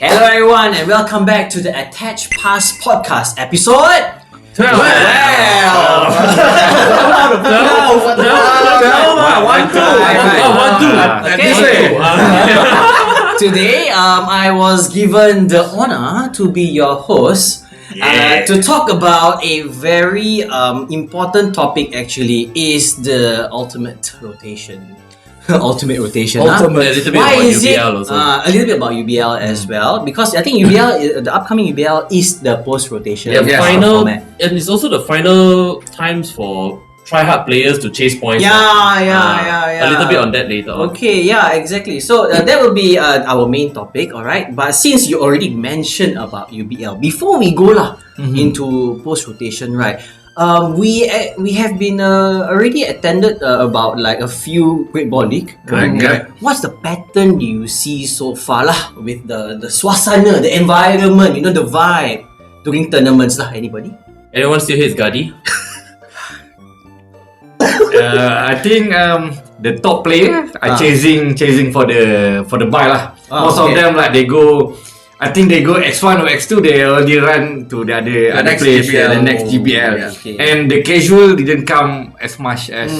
Hello everyone and welcome back to the Attached Past Podcast episode 12. Today I was given the honor to be your host to talk about a very important topic. Actually is the ultimate rotation. Ultimate rotation. A little bit Why about is UBL it? also. A little bit about UBL as well, because I think UBL, the upcoming UBL, is the post-rotation final, format. and it's also the final times for try-hard players to chase points. Yeah. A little bit on that later on. Okay, yeah, exactly. So that will be our main topic, alright? But since you already mentioned about UBL, before we go into post-rotation, right? We have been already attended about like a few Great Ball League. Correct. What's the pattern do you see so far with the suasana, the environment, the vibe during tournaments Anybody? Anyone still hates Gadi? I think the top players are chasing for the buy Most of them they go. I think they go X1 or X2. They already run to the other place, the next GBL. Yeah, okay. And the casual didn't come as much as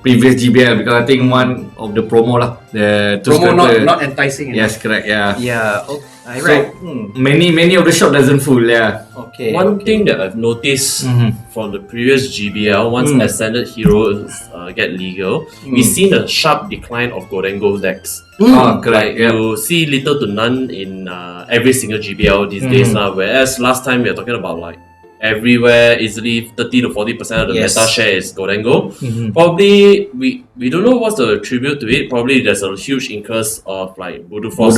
previous GBL because I think one of the promo the promo not enticing. Yes, correct. Yeah. Yeah. So Right. many of the shop doesn't full. Yeah. Okay. One thing that I've noticed from the previous GBL, once Ascended Heroes get legal, we've seen a sharp decline of Godengo decks. Correct. You see little to none in every single GBL these days whereas last time we are talking about like everywhere easily 30 to 40% of the meta share is Godengo. Probably we don't know what's the tribute to it. Probably there's a huge increase of like Voodoo Force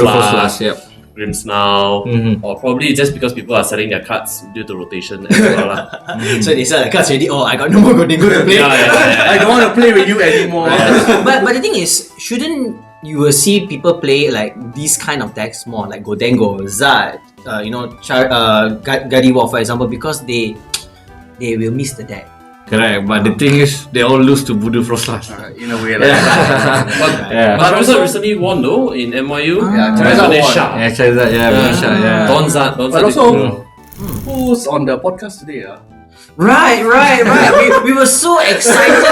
Grims now, or probably just because people are selling their cards due to rotation as well. So they sell the cards already. I got no more Godengo to play. I don't want to play with you anymore. But the thing is, shouldn't you will see people play like these kind of decks more, like Godengo, Zad, Gadiwa for example, because they will miss the deck. Correct. But the thing is, they all lose to Voodoo Frost In a way, But also recently won though in NYU. Charizard won. Donzat. But also, who's on the podcast today? Right. we were so excited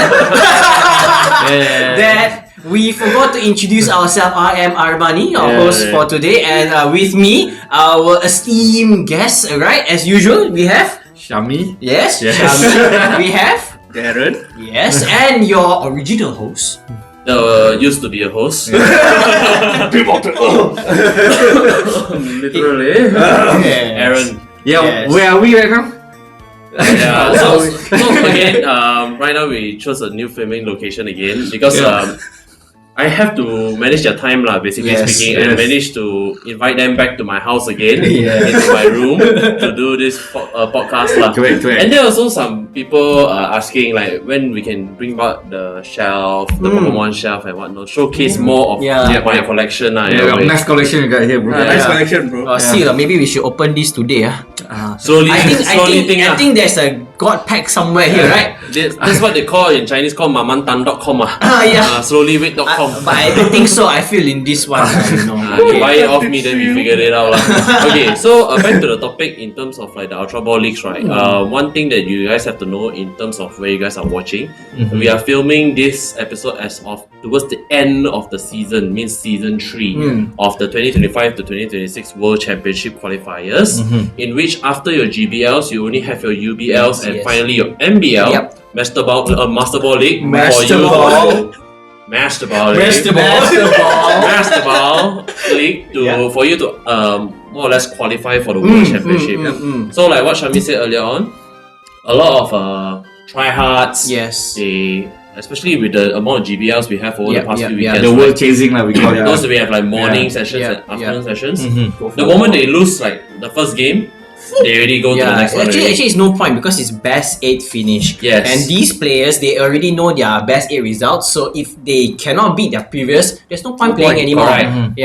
that we forgot to introduce ourselves. I am Armani, your host for today, and with me, our esteemed guest. Right, as usual, we have Syahmi. Yes. Syahmi. We have Darren. Yes, and your original host. Used to be a host. Literally. Aaron. Yeah, where are we right now? Yeah, so again, right now we chose a new filming location again because I have to manage their time basically speaking, and manage to invite them back to my house again into my room to do this podcast Correct. And there are also some people asking like when we can bring back the shelf, the Pokemon shelf and whatnot, showcase more of my collection. Nice collection you got here, bro. Nice collection, bro. See, maybe we should open this today. Slowly, I think there's a God pack somewhere here, right? That's what they call in Chinese called mamantan.com. Slowlywait.com. But I don't think so. I feel in this one. Buy it off me, then we figured it out. Okay, so back to the topic in terms of like the Ultra Ball Leagues, right? One thing that you guys have to know in terms of where you guys are watching, we are filming this episode as of towards the end of the season, means season 3 of the 2025 to 2026 World Championship qualifiers, in which after your GBLs, you only have your UBLs and finally your MBL, Master Ball League Master Ball League for you to more or less qualify for the World Championship. So like what Syahmi said earlier on, a lot of tryhards. They, especially with the amount of GBLs we have over the past few weekends. The world chasing we call it. Those we have like morning sessions and afternoon sessions. The moment they lose like the first game, they already go to the next one. Actually, it's no point because it's best 8 finish. And these players, they already know their best 8 results. So if they cannot beat their previous, there's no point playing anymore. And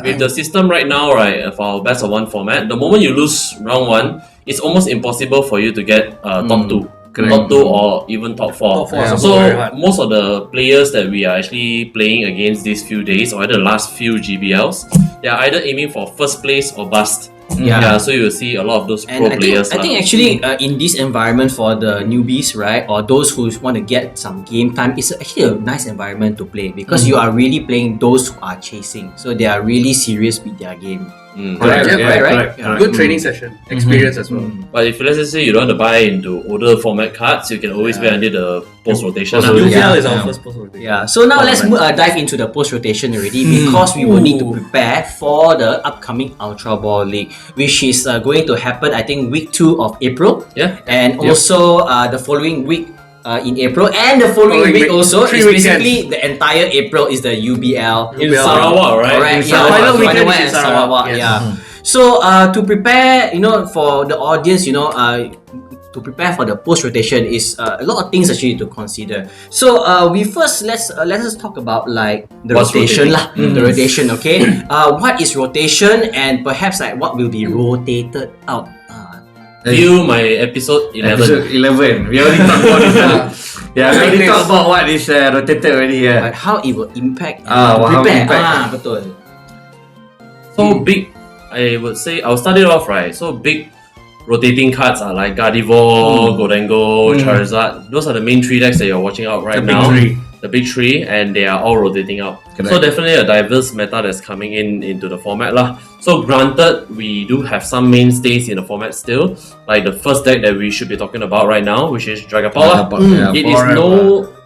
with the system right now, right, for our best of 1 format, the moment you lose round 1, it's almost impossible for you to get top 2. top 2 or even top 4. Top four is So also very hard. most of the players that we are actually playing against these few days or the last few GBLs, they are either aiming for first place or bust. Yeah. So you will see a lot of those And pro I players. think actually in this environment for the newbies, right, or those who want to get some game time, it's actually a nice environment to play because you are really playing those who are chasing. So they are really serious with their game. Correct, Yeah, yeah, right? correct, Yeah. correct. Good training session, experience as well. But if let's just say you don't want to buy into older format cards, you can always play under the post rotation. Post UPL rotation. is our Yeah. first post rotation. Yeah, so now let's dive into the post rotation already because we will need to prepare for the upcoming Ultra Ball League, which is going to happen, I think, week 2 of April, Yeah. and also the following week in April, and the following week also 3 is weekends. basically the entire April is the UBL. In Sarawak, right? Correct. In Yeah, Sarawak. Final weekend final is one in in Sarawak, yes. Yeah. So to prepare, for the audience, to prepare for the post rotation is a lot of things actually to consider. So we first let us talk about like the What's rotation rotating? lah. The rotation, okay? What is rotation and perhaps like what will be rotated out? View my episode 11. Episode 11. We already talked about this. Yeah, we already talked about what is rotated already. Yeah. Like how it will impact Ah, to how prepare. impact. Betul. So big, I would say, I'll start it off right. So big rotating cards are like Gardevoir, Gholdengo, Charizard. Those are the main 3 decks that you're watching out right The big now. three. The big 3, and they are all rotating out. Correct. So definitely a diverse meta that's coming into the format lah. So granted, we do have some mainstays in the format still, like the first deck that we should be talking about right now, which is Dragapult lah. Yeah, It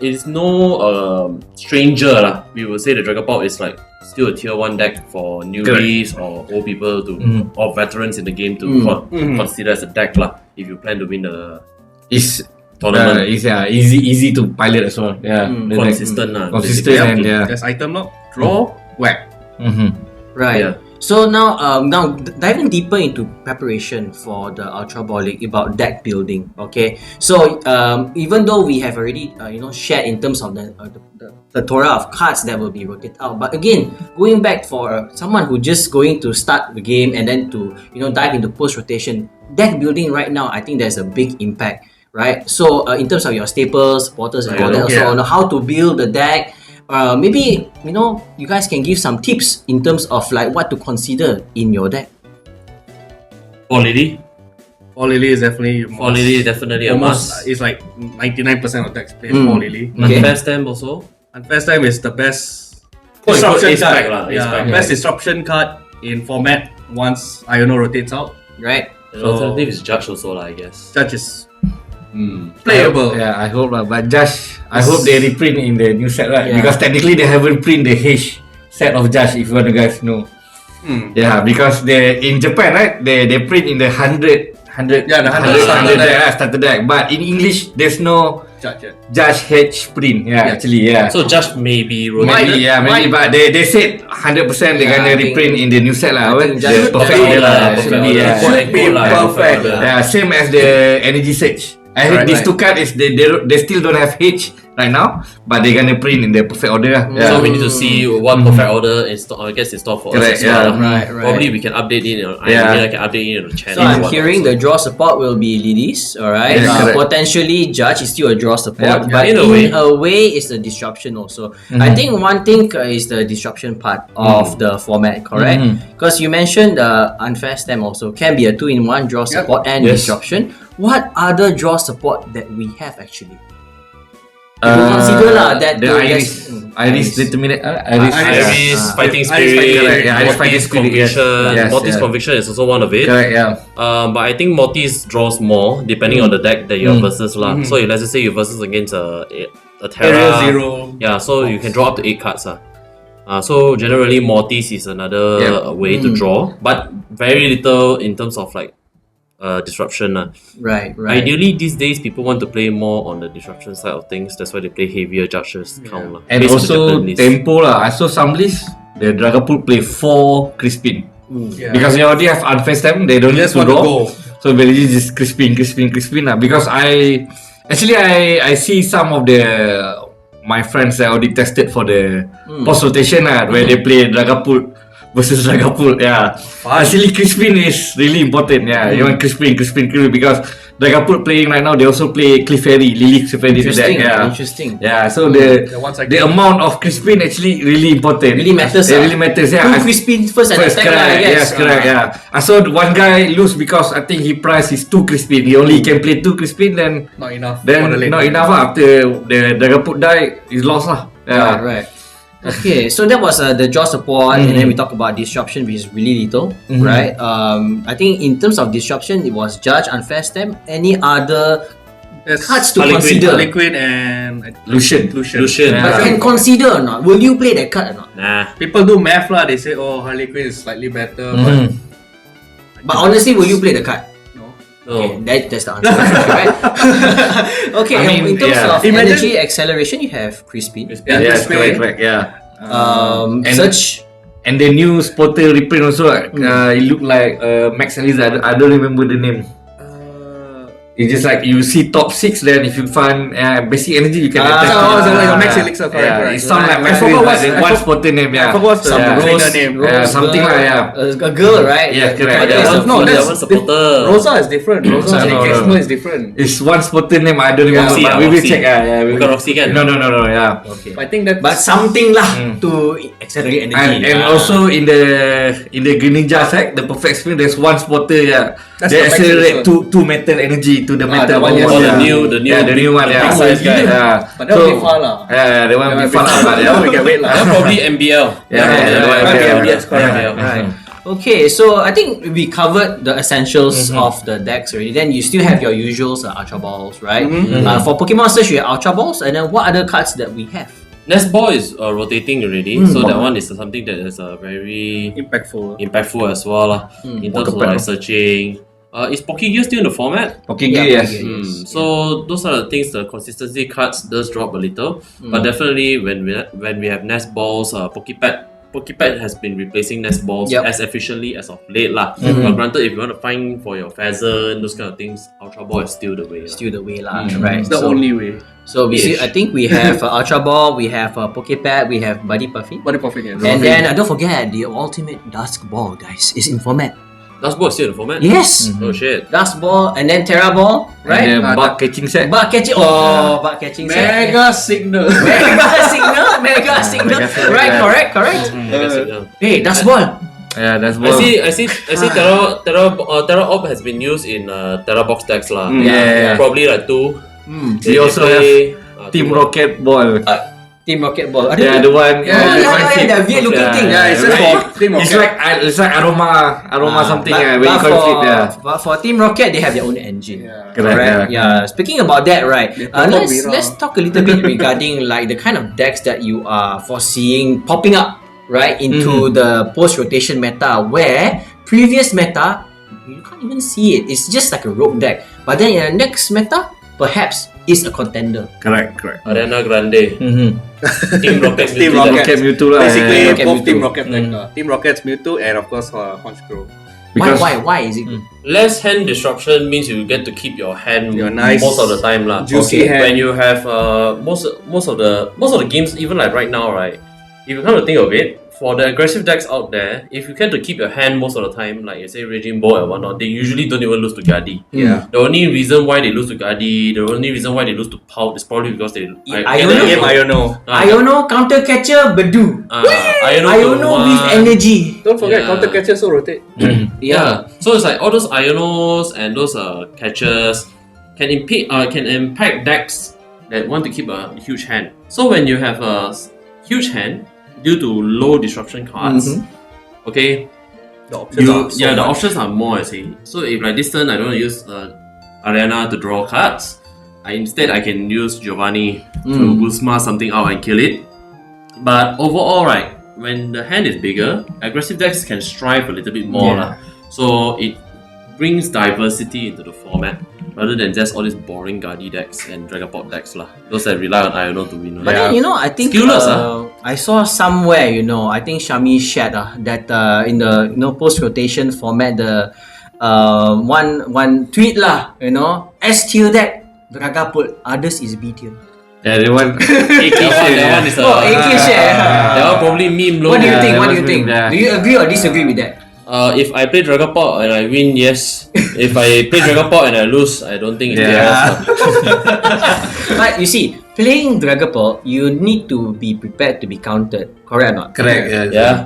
is no stranger lah. We will say the Dragapult is like still a tier 1 deck for newbies or old people or veterans in the game to consider as a deck lah. If you plan to win the It's tournament. it's easy to pilot as well. Yeah, the deck. Consistent lah. Consistent basically. and yeah. There's item lock, draw, whack. Right. Yeah. So now diving deeper into preparation for the Ultra Ball League about deck building. Okay. So even though we have already shared in terms of the plethora of cards that will be rotated out, but again, going back for someone who just going to start the game and then to dive into post rotation deck building right now, I think there's a big impact. Right. So in terms of your staples, supporters, and all that, also on how to build the deck. Maybe you guys can give some tips in terms of like what to consider in your deck. For Lily? Fall Lily is definitely For Lily is definitely a almost. must. It's like 99% of decks play Fall Lily. Okay. Unfair Stamp also. Unfair Time is the best Quote, disruption ace card. pack lah, ace pack. Best disruption card in format once Iono rotates out. Right. The alternative is Judge also lah, I guess. Judge is playable. Yeah, I hope but just I hope they reprint in the new set right Yeah. because technically they haven't print the H set of Judge if you want to guys know. Yeah, because they in Japan right they print in the 100 Yeah, the 100 starter deck, but in English there's no Judge, yeah. Judge H print. Yeah, actually yeah. So Judge may be rotated. Maybe, but they said 100% they're Yeah, gonna I think- reprint in the new set lah. I think Judge The perfect should order be, lah. perfect Should be, order. yeah. Should be perfect. Yeah, same as the Energy Surge. I heard these two cards is they still don't have H right now, but they're gonna print in the perfect order. Lah. Yeah. So we need to see what perfect order is I guess in store for Correct, us as well. yeah. lah. Right. Probably we can update it. Yeah. I can update it on the channel. So I'm or whatnot. hearing the draw support will be Lilies, alright? Yeah, correct. Potentially Judge is still a draw support, Yeah, but in in a a way it's the disruption also. I think one thing is the disruption part of the format, correct? Because you mentioned the Unfair Stem also can be a 2-in-1 draw support and Yes. disruption. What other draw support that we have actually? If you consider that the Iris determinate Iris Iris, Fighting Iris Spirit, Fighting Spirit, yeah, Iris Fighting Mortis Spirit, yes. Conviction. Yes, Mortis yeah. Conviction is also one of it. correct, yeah. But I think Mortis draws more depending on the deck that you're versus lah. So let's just say you versus against a Terra. Area 0. Yeah, so you can draw up to 8 cards. So generally Mortis is another way to draw, but very little in terms of like disruption. Right. Ideally these days people want to play more on the disruption side of things. That's why they play heavier judges count lah. And based on the also Japan list. tempo lah. I saw some lists the Dragapult play 4 Crispin. Yeah. Because they already have Unfair Stem, they don't need Just to want to draw. go. So they just Crispin lah. Because I see some of my friends that already tested for the post rotation lah, where they play Dragapult versus Dragapult. Yeah. Actually, Crispin is really important. Yeah, you want Crispin because Dragapult playing right now. They also play Clefairy, Lily Clefairy to that. Yeah, Interesting. Yeah, so the amount of Crispin actually really important. Really matters. It really matters. Yeah. Two Crispin first and attack, correct. I guess. Yes, correct. Yeah. I saw one guy lose because I think he priced his 2 Crispin. He only can play 2 Crispin. Then Not enough. Then for the lane. not enough after the Dragapult died. He's lost lah. Yeah. Right. Okay, so that was the draw support, and then we talk about disruption, which is really little, right? I think in terms of disruption, it was Judge, Unfair Stamp. Any other There's cards to Harlequin, consider? Liquid and Lucian. Lucian. Yeah. But can consider or not? Will you play that card or not? Nah. people do math lah. They say, oh, Harlequin is slightly better, But honestly, will you play the card? no. Okay, that's the answer, right? Okay, I mean, in terms yeah. of energy acceleration, you have Crispin. Yeah, Yes, Crispin. correct. Yeah. And- Search. And the new spotter reprint also, it looked like Max Eliza. I don't remember the name. It's just like you see top 6, then if you find basic energy, you can attack. so like a Max Elixir, correct. It sounds like I Max forgot Elixir. what's- One spotter name, yeah. I forgot what's the trainer name. Yeah, something like a girl, right? Yeah, correct. Okay, Yeah, so That that's one's supporter. Rosa is different. Rosa no, Casmo no. is different. It's one spotter name. I don't remember, Roxy, but we will Roxy. check. Yeah, we Bukan will. Roxy kan? No. Yeah. Okay. I think that. But something lah to accelerate energy. And also in the Green Ninja set, the perfect spin, there's one spotter. Yeah, That's they the max accelerate also. to metal energy to the metal. that one, yes. Oh, yeah. the new one. Yeah, big size guy. Yeah. But that will be far lah. Yeah, the one will be fun. But That will get weight lah. That probably MBL. Yeah. Right. Okay, so I think we covered the essentials of the decks already. Then you still have your usuals, Ultra Balls, right? For Pokemon Search, you have Ultra Balls, and then what other cards that we have? Nest Ball is rotating already, so that one is something that is very impactful as well lah. In terms of like searching. Is Pokégear still in the format? Pokégear, Yeah, yes. Pokégear. So those are the things. The consistency cards does drop a little, but definitely when we have Nest Balls, Pokepad has been replacing Nest Balls as efficiently as of late lah. But granted, if you want to find for your pheasant, those kind of things, Ultra Ball is still the way. Still the way lah, right? It's the only way. So we see, I think we have Ultra Ball, we have Pokepad, we have Buddy Puffy, Body perfect. and then don't forget the ultimate Dusk Ball, guys, is in format. Dust Ball is still in the format? Yes, Oh shit. Dusk Ball, and then Terra Ball, right? And the bug catching set. Bug catching. Oh, bug catching. set. Mega signal. Mega signal. signal, Right, yeah. correct. That's it, yeah. Hey, Dusk Ball. Yeah, that's I see Terra Orb has been used in Terra Box decks lah. Yeah. Probably like 2. We also have Team Rocket Ball. Team Rocket Ball. Yeah, the one. the weird looking thing. Yeah, it's just for Team It's Rocket. like aroma something. When you but conflict, yeah. but for Team Rocket, they have their own engine. Correct. Yeah. Speaking about that, right? Purple Mira. Let's talk a little bit regarding like the kind of decks that you are foreseeing popping up right into the post rotation meta, where previous meta you can't even see it. It's just like a rogue deck. But then in the next meta, perhaps is a contender. Correct. Ariana Grande. Team Rocket. Team Mewtwo Rocket. deck. Mewtwo lah. Basically, Rocket both Mewtwo. Team Rocket deck. Team Rocket's Mewtwo and of course Honchkrow. Because Why is it? Less hand disruption means you get to keep your hand Your nice most of the time lah. juicy hand. When you have most of the games, even like right now, right? If you come to think of it, for the aggressive decks out there, if you can to keep your hand most of the time, like you say Raging Ball and whatnot, they usually don't even lose to Gadi. Yeah. The only reason why they lose to Gadi, the only reason why they lose to Pout is probably because they. Iono counter catcher Bedu. Iono with energy. Don't forget, Yeah. counter catcher so rotate. Yeah. So it's like all those Ionos and those catchers can impact decks that want to keep a huge hand. So when you have a huge hand due to low disruption cards, okay, The options are so the much. options are more. I see. So if like this turn I don't want to use Ariana to draw cards, instead I can use Giovanni to Guzma something out and kill it. But overall, right, when the hand is bigger, aggressive decks can strive a little bit more lah. So it brings diversity into the format rather than just all these boring Guardi decks and Dragapult decks lah. Those that rely on Iono to win. But then I think Skillless, I saw somewhere, I think Syahmi shared that in the post rotation format, the one tweet lah, S tier deck Dragapult, others is B tier. Yeah, the one AK That one is AK share. that one probably meme low. What do you Yeah, think? that What do you was think? me, yeah. Do you agree or disagree with that? If I play Dragapult and I win, yes. If I play Dragapult and I lose, I don't think it's Yeah. But you see, playing Dragapult, you need to be prepared to be countered. Correct or not? Correct. Yeah. Yeah.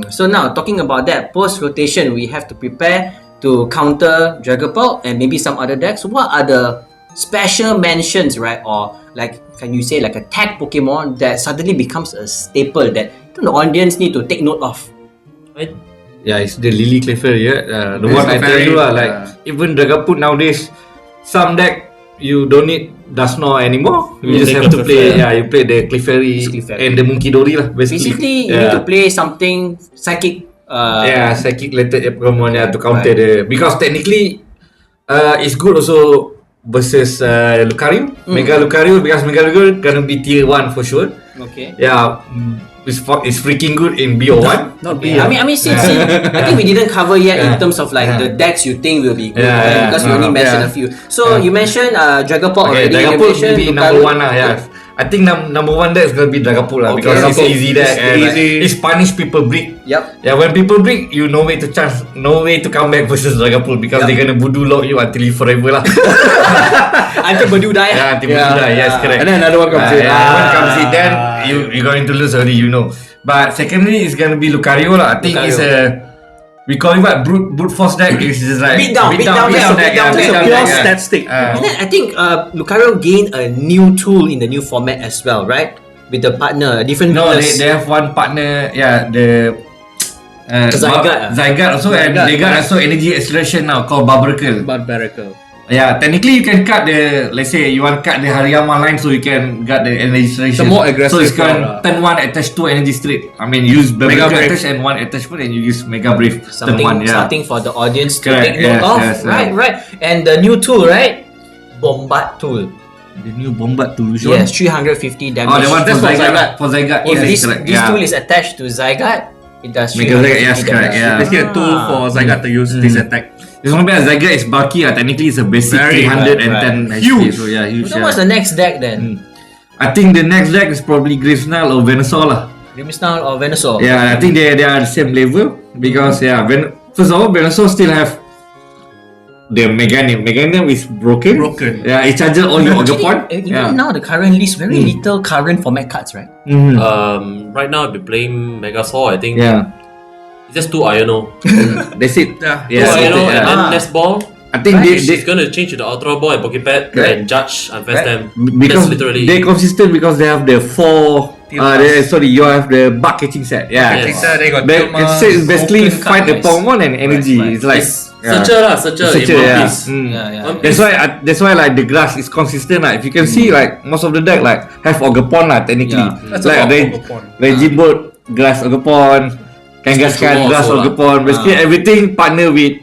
So now, talking about that, post-rotation, we have to prepare to counter Dragapult and maybe some other decks. What are the special mentions, right? Or like, can you say like a tag Pokemon that suddenly becomes a staple that the audience need to take note of? Yeah, it's the Lily Clefairy. Yeah, the It's one I tell Clefairy, you like even Dragapult nowadays, some deck you don't need Dusknoir anymore. You just take have a to play. Clefairy. Yeah, you play the Clefairy Clefairy. and the Monkey Dory lah. Basically, you need to play something psychic. Yeah, psychic related Pokemon to counter the, because technically it's good also versus Lucario, Mega Lucario, because Mega Lucario gonna be tier 1 for sure. Okay. Yeah, it's freaking good in BO1. Not Okay. I mean, see, I think we didn't cover yet in terms of like the decks you think will be good, Yeah, right? yeah. Because we only mentioned a few. So you mentioned Dragapult Okay, already. Dragapult you mentioned will be Lucario. number 1 lah. Yeah, I think number 1 deck is gonna be Dragapult lah, because it's okay. easy deck It's and like, easy. it's punish people break. Yep. Yeah, when people break, you no way to chance, no way to come back versus Dragapult, because they're gonna voodoo lock you until you forever lah. Until Badu die. Yeah, until voodoo die. Yes, correct. And then another one comes in. Yeah, one comes in, then you're going to lose already, you know. But secondly, it's gonna be Lucario lah. I think it's we call it what, brute force deck. Is just like Beat down deck. deck. It's a pure stat stick. And then I think Lucario gained a new tool in the new format as well, right? With the partner, different No, pillars. they have one partner. Yeah, the Zygarde also, and they got also energy acceleration now called Barbaracle. Barbaracle. Yeah, technically you can cut the, let's say you want to cut the Hariyama line, so you can get the energy acceleration. It's a more aggressive So it's can card, turn 1 attach 2 energy straight. I mean, use Mega Barbaracle Brave. attach and 1 attachment, and you use Mega Brave. Turn something, 1, yeah. something for the audience to Correct, take note yes, of, yes, right? yeah. Right. And the new tool, right? Bombard tool. The new Bombard tool. Yes, 350 damage. Oh, the one That's for for Zygarde. Zygarde. For Zygarde. If yes, this correct. this tool is attached to Zygarde, it does Mega Zygarde, 350 yes, correct, damage. yeah. Basically a tool for Zygarde to use this attack. It's not bad. Zygarde is bulky. Technically, it's a basic Very 310 HP. Huge. So yeah, huge. So Yeah. what's the next deck then? I think the next deck is probably Grimmsnarl or Venusaur lah. Grimmsnarl or Venusaur? Yeah, I think they are the same level because first of all, Venusaur still have the Meganium. Meganium is broken. Yeah, it charges all your Ogapon. Even Yeah. now the current list very little current format cards, right? Right now I've been playing Megasaur. I think Yeah, it's just 2 Iono. that's it. Yeah. Yeah, Two Iono and then Ah. Nest Ball. I think It's gonna change to the Ultra Ball and Pokepad Correct. and Judge and Fast them. because That's literally they're consistent because they have the 4. You have the bug catching set. Yeah. Yes. They got It's basically Open fight the card, Pokemon and energy. Right. It's like Searcher in One yeah. Piece. Yeah. One That's Piece. that's why like the grass is consistent. Like if you can see, like most of the deck like have Ogapon lah technically. Yeah. That's Like a Ogapon. Regibolt, grass Ogapon, Kangaskhan, Spectrum grass also lah. Ogapon. Basically everything partner with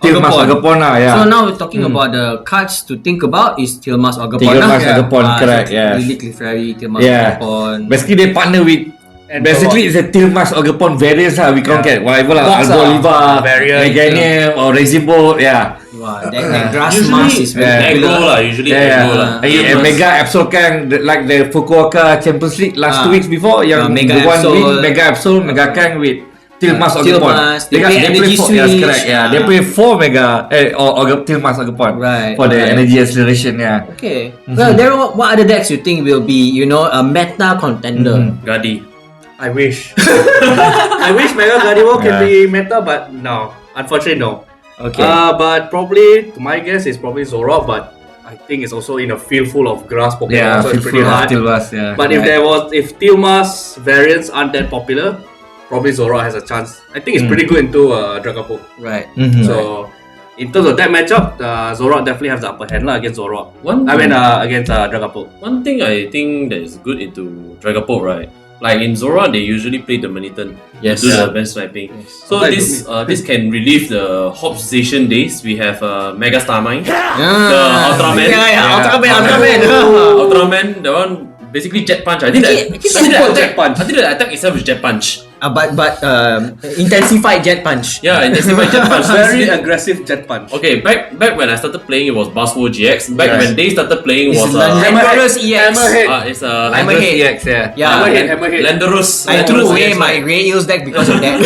Tilmas Ogapon lah. Yeah. So now we're talking about the cards to think about is Tilmas Ogapon. Tilmas lah. Ogapon, correct, yes. Lily Clefairy, Tilmas Yeah. Ogapon. Basically they partner with. Basically, it's a Tilmas Ogapon variants lah. We can't get whatever lah. Box Alboliva, variant, Meganium, or Regibolt. Yeah. Wow, that grass Usually mask is very Aggro popular. lah. Usually Yeah, Aggro yeah. lah. And Mega Absol Kang, like the Fukuoka Champions League last 2 weeks before, yang Mega the one Absol. win Mega Absol, Mega Kang with Tilmas Ogapon. Tilmas, they play play energy 4, yes, switch. correct. Yeah, they play 4 Mega Tilmas Ogapon Right, for the right. energy acceleration. Yeah. Okay. Well, Darren, what other decks you think will be, a meta contender? Gadi. I wish. I wish Mega Gardevoir can be meta, but no. Unfortunately, no. Okay. But probably, to my guess, it's probably Zoroark, but I think it's also in a field full of grass Pokemon, Yeah, so it's pretty hard. Tilmas. Yeah. But if Tilmas variants aren't that popular, probably Zoroark has a chance. I think it's pretty good into Dragapult. Right. So, in terms of that matchup, Zoroark definitely has the upper hand against Zoroark. Against Dragapult. One thing I think that is good into Dragapult, right? Like in Zora, they usually play the Manitan Yes. to do Yeah. the best sniping. Yes. So this can relieve the Hopstation days. We have Mega Starmine, the Ultraman. Ultraman. Ultraman, the one basically Jet Punch. I think Actually, the Jet Punch. attack itself is Jet Punch. But intensified jet punch. Yeah, intensified jet punch. Very aggressive jet punch. Okay, back when I started playing, it was Baswo GX. Back when they started playing, It's was Landorus EX. Hammerhead. it's Hammerhead. EX, yeah. Yeah. Hammerhead. Landorus. I threw Landorus away EX, my right? Grey Eels deck because of that.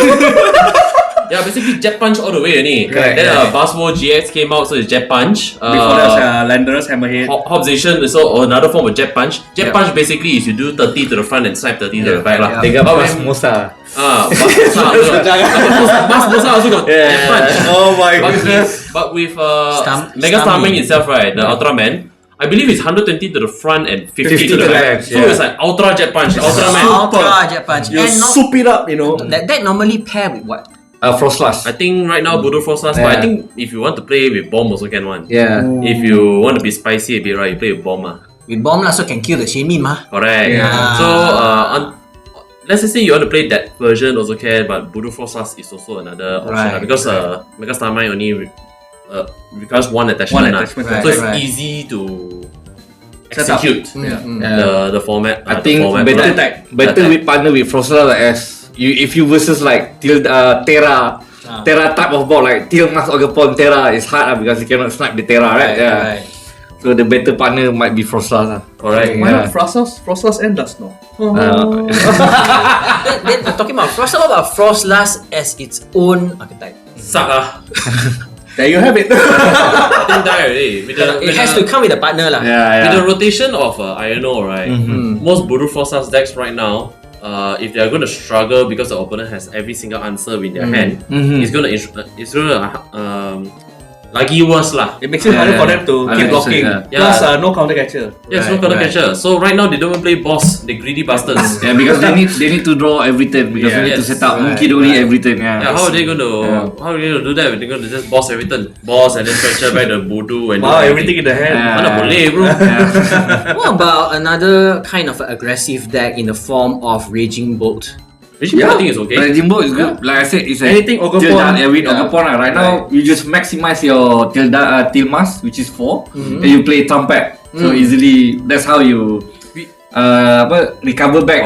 Yeah, basically jet punch all the way, ni. Correct, Then yeah. Baswo GX came out, so it's jet punch. Before that, Landorus Hammerhead. Hobzation is also another form of jet punch. Jet punch basically is you do 30 to the front and snipe 30 to the back lah. They got But Mas when- Musa. Mas Musa also got jet punch. Oh my But goodness. with Syahmi. Mega Starming itself, right, the Ultraman, I believe it's 120 to the front and 50 to the back. So yeah. it's like Ultra Jet Punch, Ultraman. Ultra jet punch. You And soup it up, you know. that normally pair with what? Frostlass. I think right now Budo Frostlass, but I Yeah. think if you want to play with Bomb also can one. Yeah. If you want to be spicy a bit, right, you play with Bomb. With bomb lah, so can kill the Syahmi mah. Correct. Yeah. So let's just say you want to play that version also can, but Budo Frostlass is also another option Right, because Mega Starmine only requires one One attachment. attachment, right. So it's right. easy to Set up. execute the format. I the think format better right. better we partner with Frostlass as if you versus like Terra type of board like Teal Mask Ogapon Terra is hard because you cannot snipe the Terra, right? Yeah. Right. So the better partner might be Frostlass. Correct. Why Yeah. not Frostlass and Dust Snow? Then talking about Frost, what about Frostlass as its own archetype? Suck ah. There you have it. I think die already. It has to come with a partner lah. With the rotation of Iron Ore, right? Most Budo Frostlass decks right now, if they are going to struggle because the opponent has every single answer in their hand, it's gonna lagi worse lah. It makes it harder for them to keep blocking. Yeah. Plus, no counter catcher. Yes, no counter catcher. So right now they don't even play boss. They greedy bastards. Yeah, because they need to draw every turn because they need to Yes. set up Monkey Dory every turn. Yeah. Yeah, how are they going to do that? They're going to just boss every turn, boss and then stretcher back the Budo and Wow, do everything in the hand. Yeah. Mana boleh, bro? What about another kind of aggressive deck in the form of Raging Bolt? Which I think is okay. Raging Bolt is good. Like I said, it's Anything Ogapon. with Ogapon. Right now, you just maximize your Teal Mask, which is 4, and you play Trumpet. So easily, that's how you recover back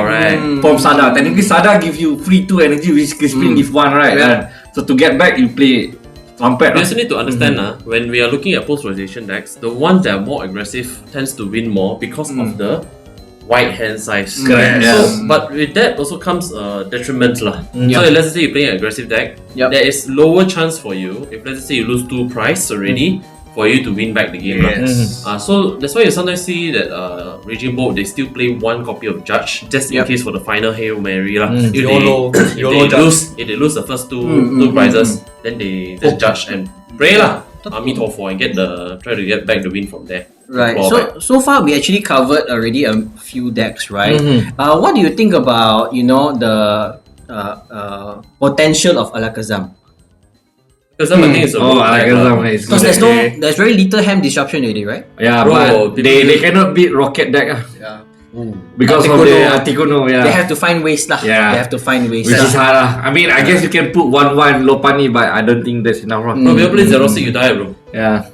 from Sada. Technically, Sada gives you free 2 energy, which Crispin give 1, right? Yeah. So to get back, you play Trumpet. You also need to understand when we are looking at post-rotation decks, the ones that are more aggressive tends to win more because of the wide hand size. Correct. So, Yeah. but with that also comes detriment lah. So Yep. let's say you're playing an aggressive deck, Yep. there is lower chance for you if let's say you lose 2 prize already for you to win back the game. lah. Yes. So that's why you sometimes see that Raging Bolt they still play 1 copy of Judge just in Yep. case for the final Hail Mary lah. YOLO Judge. If they lose the first two prizes, then they just judge and pray lah. Army Tofo and try to get back the win from there. Right. Claw back. So far we actually covered already a few decks, right? What do you think about the potential of Alakazam? Because I think it's a road deck, Because there's very little ham disruption already, right? Yeah, Bro, but they cannot beat Rocket deck because of the Articuno. They have to find ways lah. Yeah. They have to find ways. Which is hard. I mean, I guess you can put 1-1 Lopani, but I don't think that's enough. Bro, we play 0-6, you die, bro. Yeah.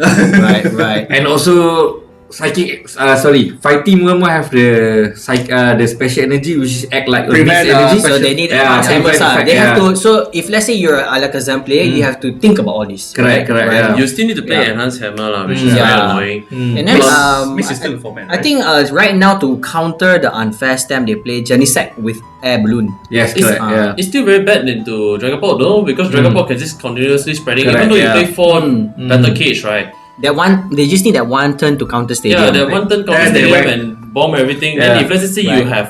right. And also, fighting Murmur have the special energy which act like a Prevent, beast energy. So they need Yeah, advanced hammers prevent lah. effect, They have yeah. to. So if let's say you're an Alakazam player, you have to think about all this. Correct, Right? yeah. You still need to play enhanced hammer lah, which is very Yeah. annoying. And then Mix is still in format. I think right now to counter the unfair stamp, they play Janissac with air balloon. Yes, It's, correct. Yeah. it's still very bad into Dragon Ball though, because Dragon Ball can just continuously spreading. Correct, Even though you yeah. play 4 Battle Cage, right? That one, they just need that one turn to counter stadium. Yeah, that right? one turn counter And they stadium whack. and bomb everything. Yeah. Then if let's say you Right. have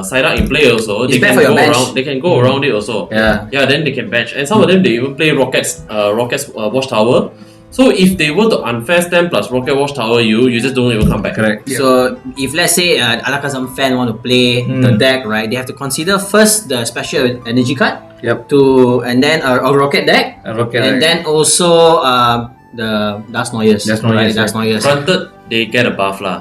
side out in play also, It's they bad can for your go bench. around. They can go around it also. Yeah. Yeah, then they can bench. And some of them they even play Rockets Watchtower. So if they were to unfair stamp plus Rocket Watchtower you just don't even come back. Correct. So if let's say Alakazam fan want to play the deck, right, they have to consider first the special energy card Yep. and then a rocket deck, Rocket and deck. then also the Dust Noyers. Dust Noyers, right? Dust yeah. Noyers. Granted, they get a buff lah.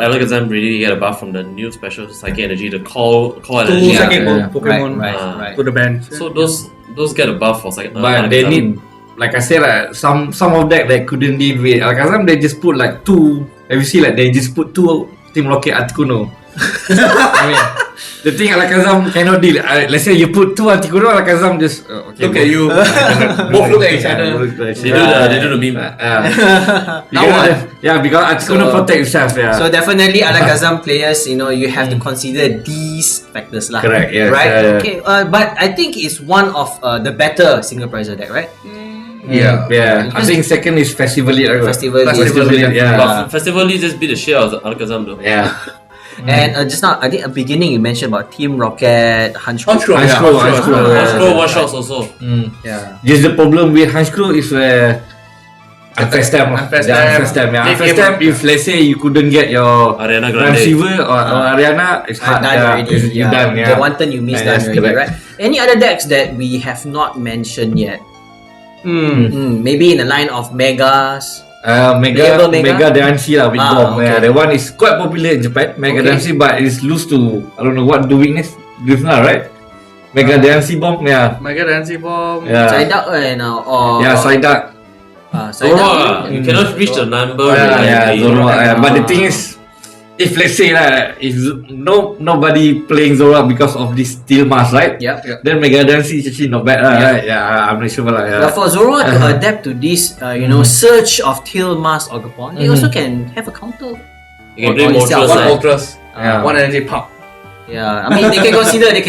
Alakazam really get a buff from the new special psychic energy, the call energy. Yeah, second yeah. Pokemon Right. to the bench. So those get a buff for second. But they need, like I said, some of that they couldn't deal with. Alakazam, they just put like 2. Have you seen like they just put 2 Team Rocket Articuno? I mean, the thing Alakazam cannot deal. Let's say you put 2 Articuno, Alakazam just okay. Look at you. Both look at each other. They do the meme. Because Articuno protect itself. Yeah. So definitely Alakazam players, you have to consider these factors lah. Correct. Yes. Right. Okay. But I think it's one of the better single prizer deck, right? Yeah. I think second is Festival Lead. Festival Lead, yeah. But Festival League just beat the shit out of Alakazam though. Yeah. And just now, I think at the beginning you mentioned about Team Rocket, Hunchcrow. Hunchcrow one shots also. Yeah. Just the problem with Hunchcrow is where Unfast Time. If let's say you couldn't get your Ariana Grande. receiver or Ariana, it's hard. Done already. You done. The one turn you missed Yes, done already, correct. right? Any other decks that we have not mentioned yet? Maybe in the line of Megas. Mega Mega? Dancy lah, Big Bomb. Okay. Yeah, that one is quite popular in Japan. Mega Dancy, but it's lose to I don't know what the weakness. Griffna, right? Mega Dancy Bomb, yeah. Mega Dancy Bomb. Yeah. Psyduck or Psyduck. Zoroark, you cannot reach the number. Zoroark. But the thing is, if let's say if nobody playing Zoroark because of this steel mask, right? Yep. Then Mega Dancy is actually not bad, right? Yeah, I'm not sure lah. But for Zoroark to adapt to this, surge of Tail Mask Ogapon, they also can have a counter. You can play itself, Moltres. One Ultras. Yeah. One energy pump. Yeah, I mean they can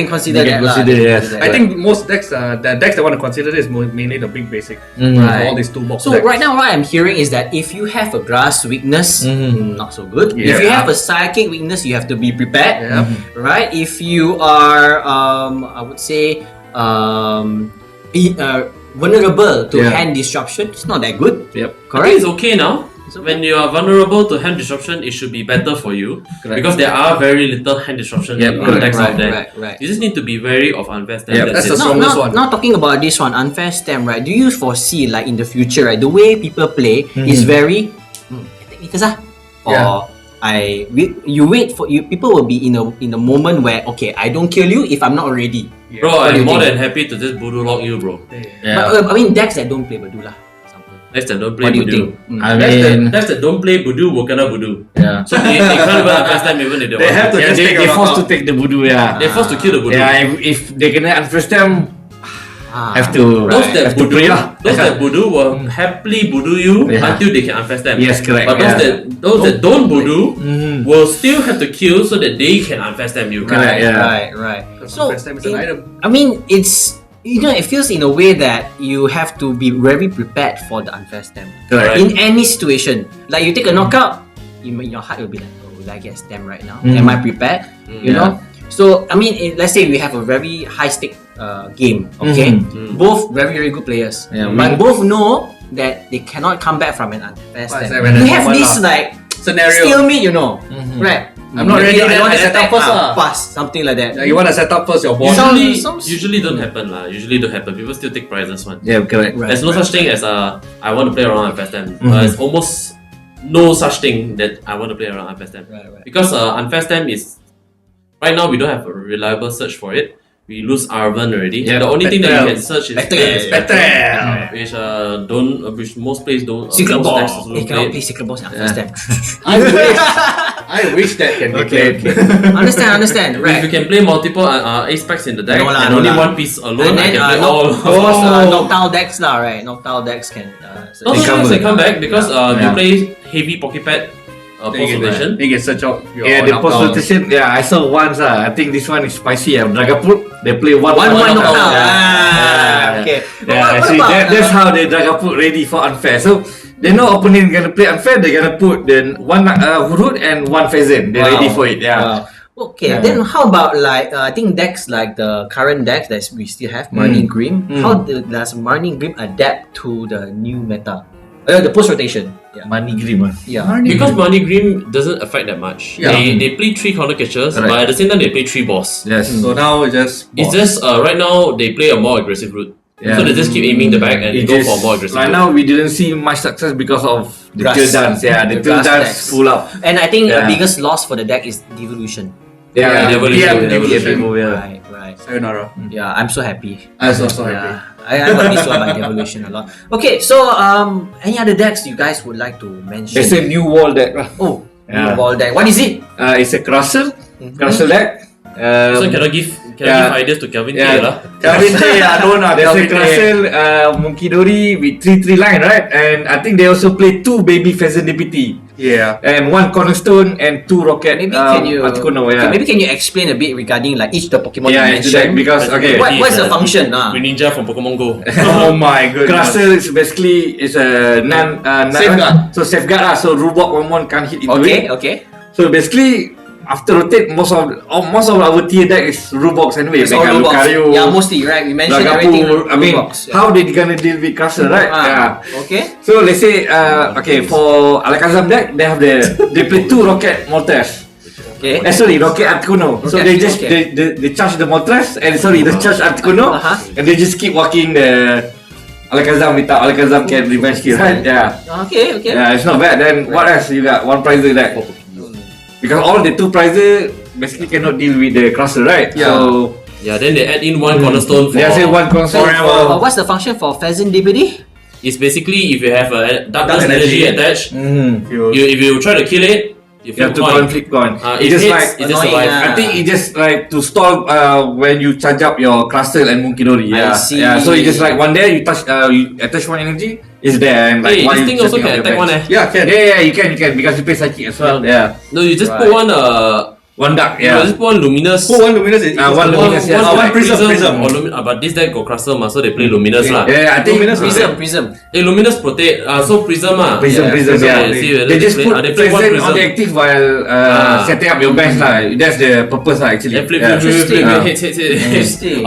consider that. Yes. I think most decks, the decks that want to consider this is mainly the big basic. Right. All these toolbox So decks. right now, what I'm hearing is that if you have a grass weakness, not so good. Yeah. If you have a psychic weakness, you have to be prepared. Yeah. Right? If you are, I would say, vulnerable to hand disruption, it's not that good. Yep. I think Correct. it's okay now. When you are vulnerable to hand disruption, it should be better for you. Correct. Because there are very little hand disruption decks out there. Right. You just need to be wary of Unfast Time. Yep. That's That's it. the strongest one. Now talking about this one, Unfair Stem, right? Do you foresee like in the future, right, the way people play is very technical, or you wait for you. People will be in a moment where I don't kill you if I'm not ready. Bro, What do I'm you more think? than happy to just voodoo lock you, bro. But I mean decks that don't play Badula. Decks that don't play What do you voodoo. think? I mean, Decks that don't play voodoo will kena voodoo. yeah. So they can't even Unfast Time even if they want. have to just take They a forced to knockout. take the voodoo, yeah. They're forced to kill the voodoo. Yeah, if they can unfirst them, have to Those that voodoo, pray lah. those that voodoo will happily voodoo you Yeah. until they can Unfast Them. Yes, correct. But those that don't voodoo will still have to kill so that they can Unfast Them you. Correct. Yeah. Right. So first time is an item. I mean, it's it feels in a way that you have to be very prepared for the Unfair Stem. Correct. In any situation, like you take a knockout, your heart will be like, oh, will I get stem right now? Am I prepared? You know. So I mean, let's say we have a very high stake game. Okay, both very good players, but both know that they cannot come back from an Unfair Stem. when You there's have one this lah. like Scenario. stalemate, right? I'm not ready, I then want I to set up attack, first lah. pass, something like that. You want to set up first your board. Usually don't happen lah. Usually don't happen. People still take prizes one. Yeah, correct. Right. There's no such thing as I want to play around Unfast Time. There's almost no such thing that I want to play around Unfast Time. Right. Because Unfast Time is right now we don't have a reliable search for it. We lose Arvan already. Yeah, The only thing that you Spectral. can search is Spectral. which most players don't. Secret most Ball. decks also You don't cannot play. play Secret Balls in Unfair Stem. I wish that can be played. Understand. If Right. you can play multiple ace packs in the deck No lah, and no only lah. one piece alone, And I then can play all. Noctile decks lah, right? Noctile decks can. No, they come back because you Yeah. play heavy Poké Pad post rotation. You can search out your Yeah, the post knockout. rotation. Yeah, I saw once. I think this one is spicy. Dragapult, they play one Noctile. Yeah. Okay. Yeah, actually, that's how the Dragapult ready for unfair. So they know opponent gonna play unfair. They're gonna put then one Hurut and one Pheasant. They're ready for it. Yeah. Okay, then how about like I think decks like the current decks that we still have, Marnie Grim. How does Marnie Grim adapt to the new meta? The post rotation. Yeah. Money Grim. Yeah. Because Money Grim doesn't affect that much. Yeah. They play 3 counter catchers, Correct. but at the same time they play 3 boss. Yes. So now it's just It's just right now they play a more aggressive route. Yeah. So they just keep aiming the back and It go just- for a more aggressive Right route. now we didn't see much success because of the Grass. tail dance. Yeah, the The tail grass dance decks. full up. And I think the Yeah. biggest loss for the deck is devolution. Yeah, Devolution. Yeah. Right. sayonara. Yeah, I'm so happy. I'm so happy. Yeah, I got this one by devolution a lot. Okay, so any other decks you guys would like to mention? It's a new wall deck. Oh, Yeah. new ball deck. What is it? It's a Crustle deck. So cannot give ideas to Kelvin Tay lah. Kelvin Tay, I don't know. There's a Kelvin Tay. Castle Monkidori with 3-3 line, right? And I think they also play 2 baby pheasant DPT. Yeah. And 1 cornerstone and 2 rocket. Maybe can you Articuno, maybe can you explain a bit regarding like each the Pokemon you it's mentioned? because What's the function? Greninja from Pokemon Go. Oh my goodness. Castle is basically a Safeguard. So safeguard lah. So Rubok Pokemon can't hit into it. Okay. So basically, after rotate, most of our tier deck is Rubox anyway. It's all Mega Rubox. Lucario, Yeah, mostly, right? We mentioned Lagapu. everything I mean, Rubox. Yeah. how they gonna deal with Castle, right? Yeah. Okay. So let's say, for Alakazam deck, they play 2 Rocket Moltres. Okay. Rocket Articuno. So Rocket, they just okay. they charge the Moltres and they charge Articuno and they just keep walking the Alakazam without Alakazam can revenge kill, right? Yeah. Okay. Yeah, it's not bad. Then what else you got? 1 prizer deck. Because all the 2 prizer basically cannot deal with the Crusher, right? Yeah. So Yeah, then they add in 1 cornerstone for. they say 1 console for What's the function for Pheasant DPD? It's basically if you have a darkness energy attached, if you try to kill it, you have to conflict point. It just hits, like it just annoying, survives. I think it just like to stall when you charge up your Crustle and Monkidori. I Yeah. see. Yeah. So it just like one there you attach 1 energy is there and like Hey, while this you thing also setting up can your attack bench. one Yeah, can. Yeah, you can because you play psychic as well. Yeah. No, you just Right. put 1 dark. you Yeah. just put one luminous. Put 1 luminous. One luminous, yes. One prism. Or but this deck got crystal so they play luminous lah. Yeah, I think Luminous Prism. Luminous protect. So prism ah. Prism, yeah. See whether They just play, put they play one present on prism. the active while setting up your bench lah. That's the purpose lah actually. Then flip, Yeah. hit. Interesting.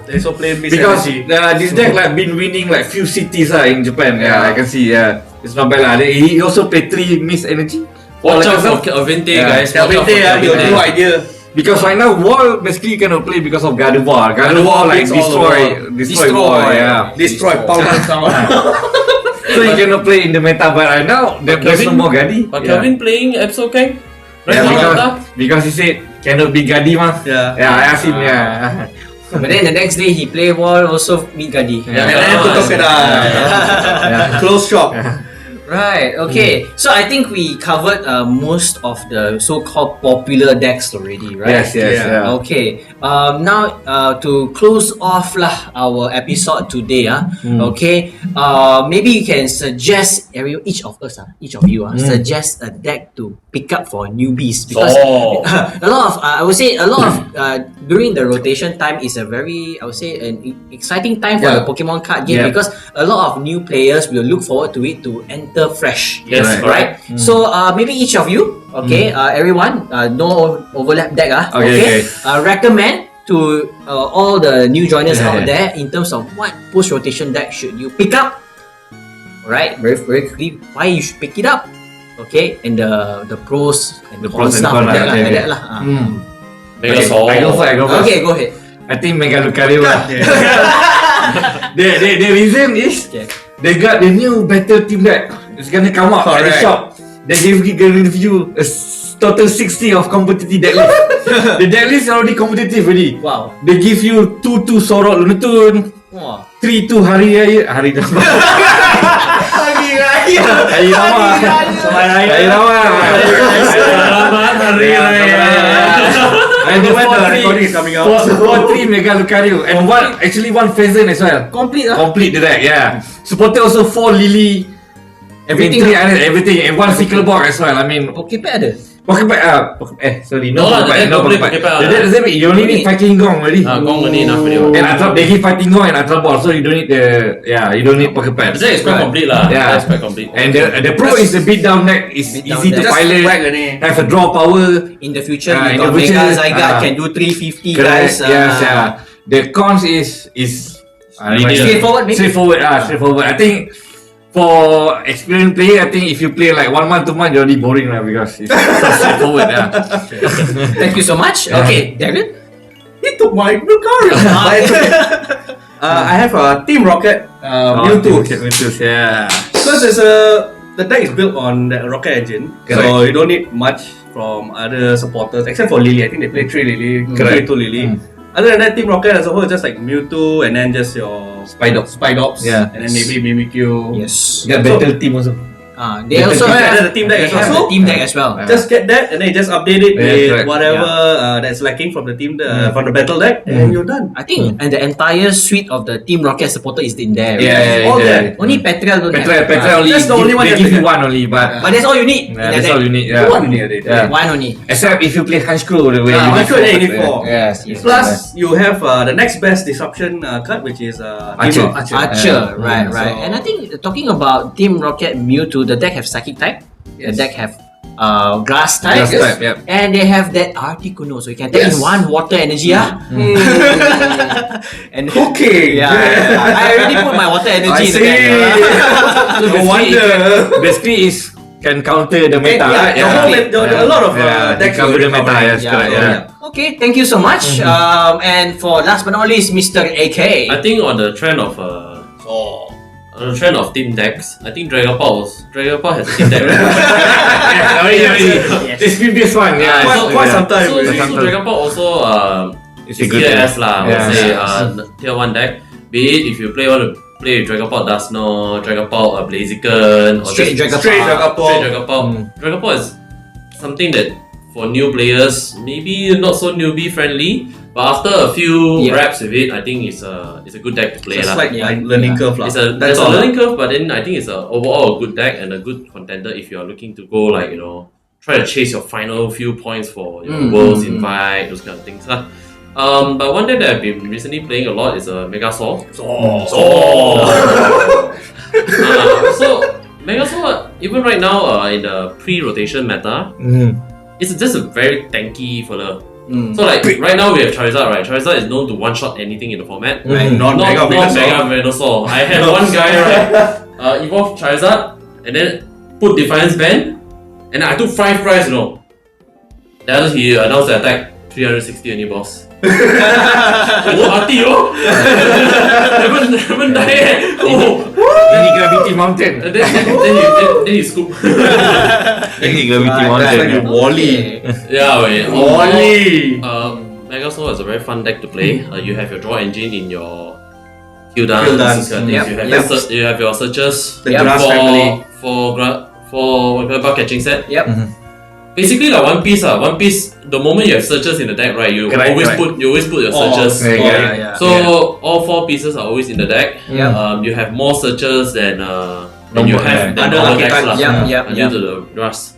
They also play Miss Because Energy. this deck like been winning like few cities in Japan. Yeah, I can see. Yeah, it's not bad lah. He also play 3 Miss Energy. Watch out Alakazam. for Kelvin Tay, Yeah. guys. Kelvin Watch out for Tay, Kelvin your Tay. new idea. Because right now Wall basically you cannot play because of Gardevoir. Gardevoir like beats all destroy Wall. Yeah. Destroy power down. So you cannot play in the meta. But right now there's no more Gadi. But Kelvin playing Epso Kang? Right Yeah, because he said cannot be Gadi mah. Yeah. Yeah, I asked him. Yeah. But then the next day he play wall also meet Gadi. Yeah. And then tutup kedai. Close shop. Right. Okay. So I think we covered most of the so-called popular decks already, right? Yes. Yeah. Yeah. Okay. Now to close off lah our episode today, okay. Maybe you can suggest each of you suggest a deck to pick up for newbies because a lot of I would say a lot of during the rotation time is a very an exciting time for the Pokemon card game because a lot of new players will look forward to it to enter fresh. Yes, right. So maybe each of you, everyone, no overlap deck, Okay. recommend to all the new joiners out there in terms of what post rotation deck should you pick up. Right, very quickly, why you should pick it up. Okay, and the pros and the cons stuff like that lah. Mega Okay, Saw. I go first. Okay, go ahead. I think Mega Lucario. The reason is they got the new battle team deck. It's gonna come out at the Correct. shop. They gonna give you a total 60 of competitive deck list. The deck list is already competitive already. Wow. They give you 2 Sorot Lunatun, Wow. 3 Hari Raya. Hari Rama. Hari Rama. And the When the 4-3 recording is coming out. 4-3 Mega Lucario and one Pheasant as well. Complete lah. Complete the deck, yeah. Supported also 4 Lily. Everything 3 island, everything, and 1 Fickle Box as well. I mean, Pokepad ada. Pokepad, sorry, no No lah, Pokepad, the no deck play Pokepad. Pokepad The deck doesn't mean you only need Fighting Gong already. Gong only enough already. And they give Fighting Gong and Ultra Ball, so you don't need you don't need Pokepad. The deck is quite complete lah. Yeah. It's quite complete. And the pro is the beatdown deck is Beatdown easy to deck. pilot, Just whack only. have a draw power. In the future, In we got the future, Mega Zygarde can do 350 guys. Correct, yes, yeah. The cons is Straightforward, maybe. straightforward. I think for experienced player, I think if you play like 1 month, 2 months, you're already boring lah because it's so straightforward. Thank you so much. Okay, Darren. He took my Lucario. I have a Team Rocket Mewtwo. Yeah. Because the deck is built on the Rocket engine, so you don't need much from other supporters except for Lily. I think they play 3 Lily, 2 Lily. Other than that, Team Rocket as a whole is just like Mewtwo and then just your Spidops. Yeah. And then maybe Mimikyu. Yes. Got battle team also. They also have the team deck they as have well. the team deck as well. Just get that and then you just update it with correct. whatever that's lacking from the team from the battle deck and you're done. I think and the entire suite of the Team Rocket supporter is in there. All there. Only Petrel don't have. Petrel only. That's the only one They that give they you get. one only, but But that's all you need. in that that's deck. all you need. Yeah. One near it. Yeah. One only. Except if you play Handscrew, the way you I'm need sure four. they need four. Yes. Yes. Plus, you have the next best disruption card, which is Archer. Archer, right. So- And I think talking about Team Rocket Mewtwo, the deck have Psychic type. The deck have Grass type. Grass type, yep. And they have that Articuno, so you can take in one water energy. And Okay. yeah, I already put my water energy in the deck. So No wonder. basically is can counter the meta. Yeah, The whole a lot of decks cover the already meta. covered. Yes, correct. Yeah. Okay, thank you so much. And for last but not least, Mr. AK. I think on the trend of on the trend of team decks, I think Dragon Ball has a team deck. Yes. This previous one, yeah. Quite some time. So Dragon Ball also It's is a good tier deck. S lah. I would say tier 1 deck. Be it if you want to play Dragon Ball Dusknoir, Dragon Ball Blaziken, or Straight just Dragon Ball. straight Dragon Ball. Dragon Ball is something that for new players maybe not so newbie friendly, but after a few reps with it, I think it's a good deck to play It's lah. like learning curve lah. There's That's a all. learning curve, but then I think it's overall a good deck and a good contender if you are looking to go try to chase your final few points for Worlds Invite, those kind of things lah. But one deck that I've been recently playing a lot is Megasaur. So Megasaur, even right now in the pre-rotation meta, it's just a very tanky fella. So like right now we have Charizard, right? Charizard is known to one-shot anything in the format. Not Not Mega Mega Venusaur. I had one guy, right? Evolve Charizard and then put Defiance Band, and I took 5 prize, Then he announced the attack 360 any boss. Mati haven't died yet. Then he Gravity Mountain. Then he scoop. Then he Gravity Right, Mountain. right. yeah. Wally. Yeah, wait. Wally. Megasaur is a very fun deck to play. You have your draw engine in your Q Q dance. dance. You have your searches The Grass family. for bug catching set. Yep. Basically like One Piece. One Piece. The moment you have searches in the deck, right? You Correct, always correct. put your searches. Yeah. So all 4 pieces are always in the deck. Yeah. You have more searches than you Normal, have than Other normal lucky decks cards. lah. Yeah. Due to the grass.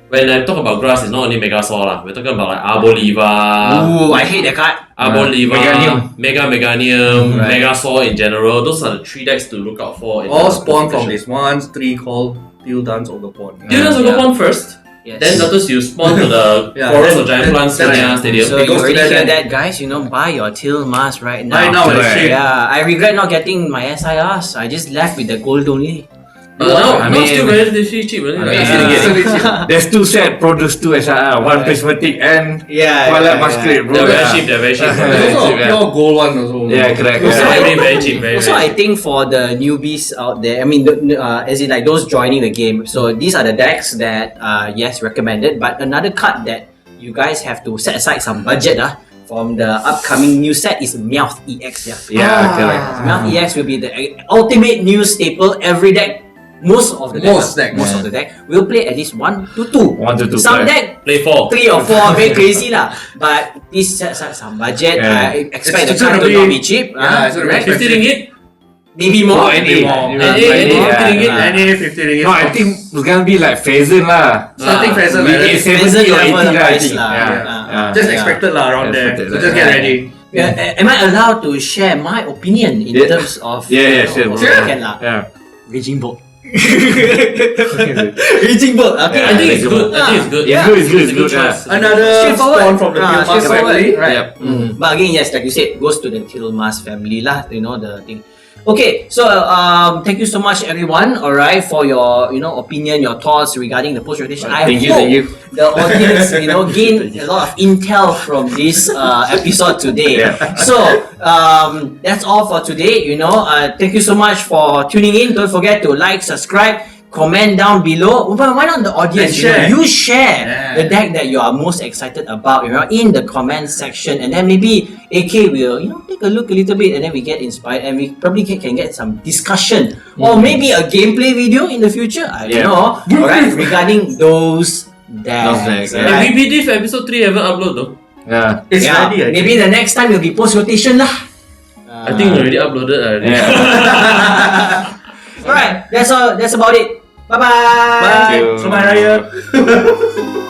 When I talk about grass, it's not only Megasaur lah. We're talking about like Arboliva, Ooh, I hate that card. Arboliva, Meganium. Meganium, Right. Megasaur in general. Those are the 3 decks to look out for. In All the spawn from classification. this 1, 3 called Teal Dance Overpon. You guys will go on first. Yes. Then notice you spawn to the Yeah, Forest then- of Giant then- Plants then- Stadium. Stadium. So It you goes to already that hear then. that, guys. Buy your Till Mask right now. Right now, it's Correct. cheap. Yeah, I regret not getting my SIRs. I just left with the gold only. Now I now mean- still relatively cheap, really. I Like, mean, easy to get. There's 2 set, produce 2 SRR, 1 prismatic and Yeah, Twilight Masquerade, bro. They're very Yeah. cheap. They're very cheap. There's also Yeah. pure gold one also. Yeah, correct. Also, Yeah. Very cheap. Very Also, I cheap. think for the newbies out there, I mean, as in like those joining the game. So these are the decks that, yes, recommended. But another card that you guys have to set aside some budget from the upcoming new set is Meowth EX. Yeah, correct. Meowth EX will be the ultimate new staple. Every deck, most of the deck will play at least 1 to 2. 1 to 2. Some correct. deck Play 4. 3 or 4 very crazy lah. But this sets up some budget. Yeah. I expect It's the card to gonna not be- be cheap. Yeah, it's gonna be right? 50 ringgit. Maybe more. Any. Any 50 ringgit. No, I think it's gonna be like Pheasant lah. Starting pheasant. We like get that. 70 or 80 level lah, I price think. lah. Yeah. Just Yeah. expected lah around there. Expected So lah. just get ready. Am I allowed to share my opinion in Yeah. terms of Yeah, sure. Okay, can lah. Yeah. Raging Bolt. Raging Bolt. Okay. I think it's good. I think it's good. It's good, it's good, it's good. choice. Another Straightforward. spawn from the Teal Mask straightforward, family. right? Yep. But again, yes, like you said, goes to the Till Mask family lah. The thing. Okay, so thank you so much, everyone. All right, for your opinion, your thoughts regarding the post rotation. I Thank hope you. the audience gain a lot of intel from this episode today. Yeah. So that's all for today. Thank you so much for tuning in. Don't forget to like, subscribe, comment down below. Why not the audience? And share. You share Yeah. the deck that you are most excited about, in the comment section, and then maybe AK will, take a look a little bit, and then we get inspired, and we probably can get some discussion, or maybe a gameplay video in the future. I don't know. Alright, regarding those decks. decks, Alright. BBD episode 3 haven't upload though. Yeah. It's Yeah, ready. maybe the next time will be post rotation lah. I think we already uploaded already. Alright, that's all. That's about it. Bye bye. Bye. Thank you. Selamat Raya.